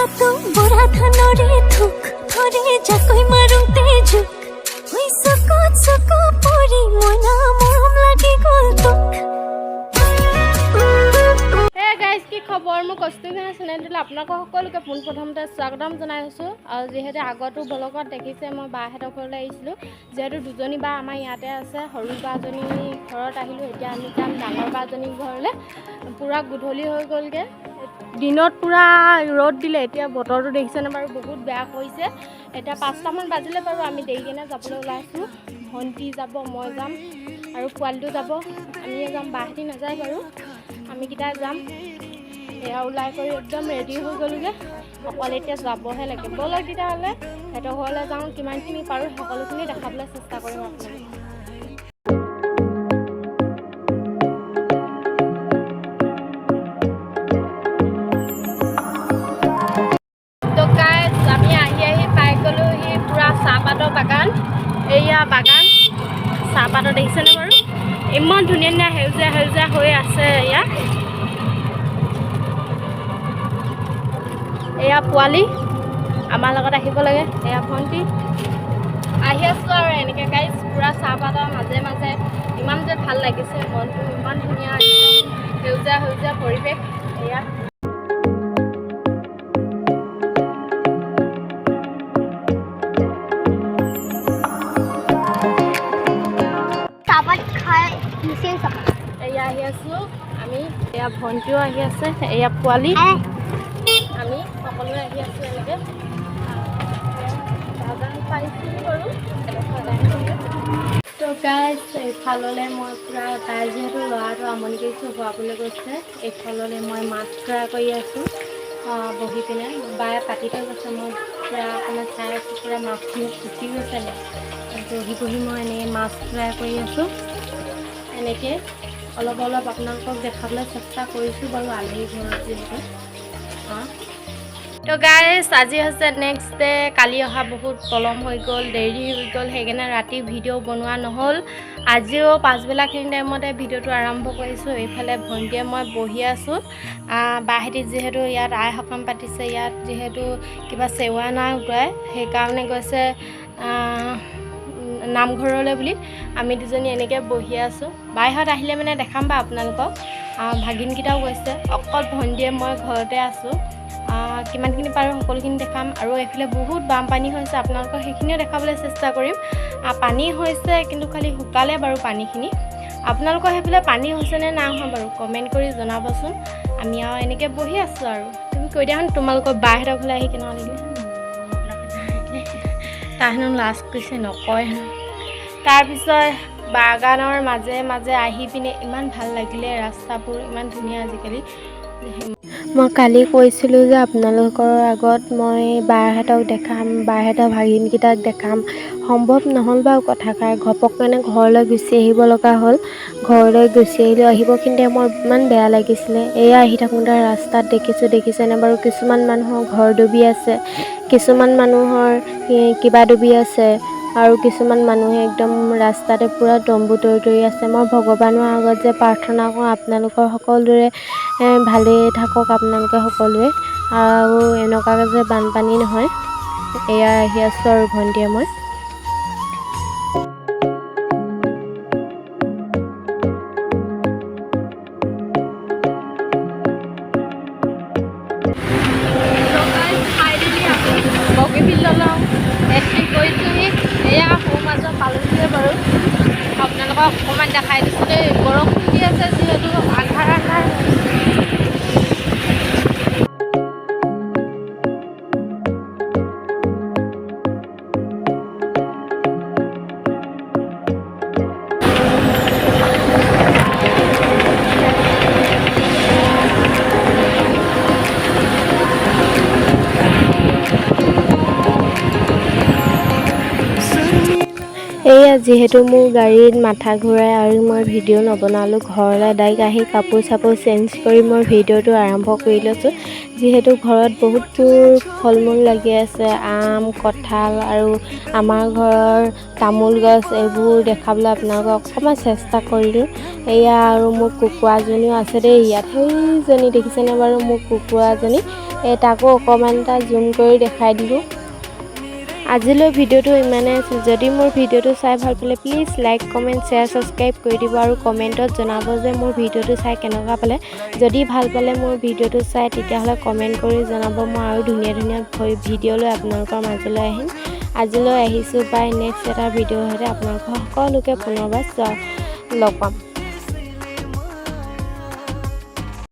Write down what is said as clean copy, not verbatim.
তো বৰা ধানৰে থোক ধৰে জাকৈ মাৰোতে জোক হৈ চকুত পৰি মনা মৰম লাগি গ'ল তোক। কি খবৰ? মোৰ কষ্টুমিনা চেনেলটোলৈ আপোনালোকক সকলোকে পোনপ্ৰথমতে স্বাগতম জনাইছোঁ। আৰু যিহেতু আগতো ব্লগত দেখিছে মই বাহঁতৰ ঘৰলৈ আহিছিলোঁ, যিহেতু দুজনী বা আমাৰ ইয়াতে আছে। সৰু বাজনী ঘৰত আহিলোঁ, এতিয়া আমি যাম ডাঙৰ বাজনীৰ ঘৰলৈ। পূৰা গধূলি হৈ গ'লগৈ, দিনত পূৰা ৰ'দ দিলে, এতিয়া বতৰটো দেখিছেনে বাৰু বহুত বেয়া কৰিছে। এতিয়া 5টামান বাজিলে বাৰু আমি দেৰিকেনে যাবলৈ ওলাইছোঁ। ভণ্টি যাব, মই যাম আৰু পোৱালিটো যাব, আমিয়ে যাম, বাহঁতি নাযায় বাৰু, আমিকেইটা যাম। এয়া ওলাই কৰি একদম ৰেডি হৈ গ'লোগৈ, অকল এতিয়া যাবহে লাগে। ব'লক তেতিয়াহ'লে সিহঁতৰ ঘৰলৈ যাওঁ, কিমানখিনি পাৰোঁ সকলোখিনি দেখাবলৈ চেষ্টা কৰিম আপোনালোকক। আমি আহি পাই গ'লোহি পূৰা চাহপাতৰ বাগান। এয়া বাগান চাহপাতৰ দেখিছেনে বাৰু? ইমান ধুনীয়া ধুনীয়া সেউজীয়া সেউজীয়া হৈ আছে ইয়াত। এয়া পোৱালি আমাৰ লগত আহিব লাগে, এয়া ভণ্টি আহি আছোঁ আৰু এনেকৈ গাইজ পূৰা চাহপাতৰ মাজে মাজে ইমান যে ভাল লাগিছে মনটো, ইমান ধুনীয়া সেউজীয়া সেউজীয়া পৰিৱেশ। এয়া এয়া আহি আছোঁ আমি, এয়া ভণ্টিও আহি আছে, এয়া পোৱালি, আমি সকলোৱে আহি আছোঁ এনেকৈ। বাগান পাইছোঁ বাৰু তো গাইজ, এইফাললৈ মই পূৰা তাই যিহেতু ল'ৰাটো আমনি কৰিছোঁ শুৱাবলৈ গৈছে, এইফাললৈ মই মাছ ফ্ৰাই কৰি আছোঁ বহি পিনে। বায়ে পাতি থৈ গৈছে, মই পূৰা অকণমান চাই আছোঁ, পূৰা মাছখিনি ফুটি গৈছে নে। বহি বহি মই এনেকৈ মাছ ফ্ৰাই কৰি আছোঁ। এনেকৈ অলপ অলপ আপোনালোকক দেখাবলৈ চেষ্টা কৰিছোঁ বাৰু, আলহী ঘৰত যিহেতু। তো গাইজ আজি হৈছে নেক্সট ডে। কালি অহা বহুত পলম হৈ গ'ল, দেৰি হৈ গ'ল, সেইকাৰণে ৰাতি ভিডিঅ' বনোৱা নহ'ল। আজিও পাছবেলাখিনি টাইমতে ভিডিঅ'টো আৰম্ভ কৰিছোঁ। এইফালে ভণ্টিয়ে মই বহি আছোঁ, বাহঁতি যিহেতু ইয়াত আই সকাম পাতিছে, ইয়াত যিহেতু কিবা চেৱা নাই উতোৱাই, সেইকাৰণে গৈছে নামঘৰলৈ বুলি। আমি দুজনী এনেকৈ বহি আছোঁ, বাইহঁত আহিলে মানে দেখাম বা আপোনালোকক। ভাগিনকেইটাও গৈছে, অকল ভণ্টিয়ে মই ঘৰতে আছোঁ। কিমানখিনি পাৰোঁ সকলোখিনি দেখাম। আৰু এইফালে বহুত বানপানী হৈছে, আপোনালোকক সেইখিনিও দেখাবলৈ চেষ্টা কৰিম। পানী হৈছে কিন্তু খালি শুকালে বাৰু পানীখিনি। আপোনালোকৰ সেইফালে পানী হৈছেনে নাই হোৱা বাৰু কমেণ্ট কৰি জনাবচোন। আমি আৰু এনেকৈ বহি আছোঁ আৰু। তুমি কৈ দিয়াচোন তোমালোকৰ বাহঁতৰ ঘৰলৈ আহি কেনেকুৱা লাগিলে? তাই হেনো লাজ কৰিছে, নকয় হেনো। তাৰপিছত বাগানৰ মাজে মাজে আহি পিনে ইমান ভাল লাগিলে, ৰাস্তাবোৰ ইমান ধুনীয়া আজিকালি। মই কালি কৈছিলোঁ যে আপোনালোকৰ আগত মই বাহঁতক দেখাম, বাহঁতৰ ভাগিনকেইটাক দেখাম, সম্ভৱ নহ'ল বাৰু কথাষাৰ। ঘপক মানে ঘৰলৈ গুচি আহিব লগা হ'ল। ঘৰলৈ গুচি আহিব কিন্তু মোৰ ইমান বেয়া লাগিছিলে। এয়া আহি থাকোঁতে ৰাস্তাত দেখিছেনে বাৰু, কিছুমান মানুহৰ ঘৰ ডুবি আছে, কিছুমান মানুহৰ কিবা ডুবি আছে, আৰু কিছুমান মানুহে একদম ৰাস্তাতে পূৰা তম্বু তৰি আছে। মই ভগৱানৰ আগত যে প্ৰাৰ্থনা কৰোঁ আপোনালোকৰ সকলোৰে ভালেই থাকক আপোনালোকে সকলোৱে, আৰু এনেকুৱাকৈ যে বানপানী নহয়। এয়া আহি আছোঁ আৰু ভণ্টিয়ে মই। বগীবিললৈ এণ্ট্ৰি কৰিছোঁহি, এয়া সৌ মাজত পালোঁহিয়ে বাৰু। আপোনালোকক অকণমান দেখাই দিছোঁ দেই, বৰষুণ দি আছে যিহেতু আন্ধাৰ আন্ধাৰ। এয়া যিহেতু মোৰ গাড়ীত মাথা ঘূৰাই আৰু মই ভিডিঅ' নবনালোঁ, ঘৰলৈ ডাইৰেক্ট আহি কাপোৰ চাপোৰ চেঞ্জ কৰি মই ভিডিঅ'টো আৰম্ভ কৰি লৈছোঁ। যিহেতু ঘৰত বহুতবোৰ ফল মূল লাগি আছে, আম, কঁঠাল আৰু আমাৰ ঘৰৰ তামোল গছ, এইবোৰ দেখাবলৈ আপোনালোকক অকণমান চেষ্টা কৰিলোঁ। এয়া আৰু মোৰ কুকুৰাজনীও আছে দেই ইয়াত, সেইজনী দেখিছেনে বাৰু মোৰ কুকুৰাজনী, তাকো অকণমান এটা জুম কৰি দেখাই দিলোঁ। আজিলৈ ভিডিঅ'টো ইমানেই আছিল। যদি মোৰ ভিডিঅ'টো চাই ভাল পালে please like, comment, share, subscribe কৰি দিব আৰু কমেণ্টত জনাব যে মোৰ ভিডিঅ'টো চাই কেনেকুৱা পালে। যদি ভাল পালে মোৰ ভিডিঅ'টো চাই তেতিয়াহ'লে কমেণ্ট কৰি জনাব, মই আৰু ধুনীয়া ধুনীয়া ভিডিঅ' লৈ আপোনালোকৰ মাজলৈ আহিম। আজিলৈ আহিছোঁ, বাই। নেক্সট এটা ভিডিঅ'ৰ সৈতে আপোনালোকৰ সকলোকে পুনৰবাৰ লগ পাম।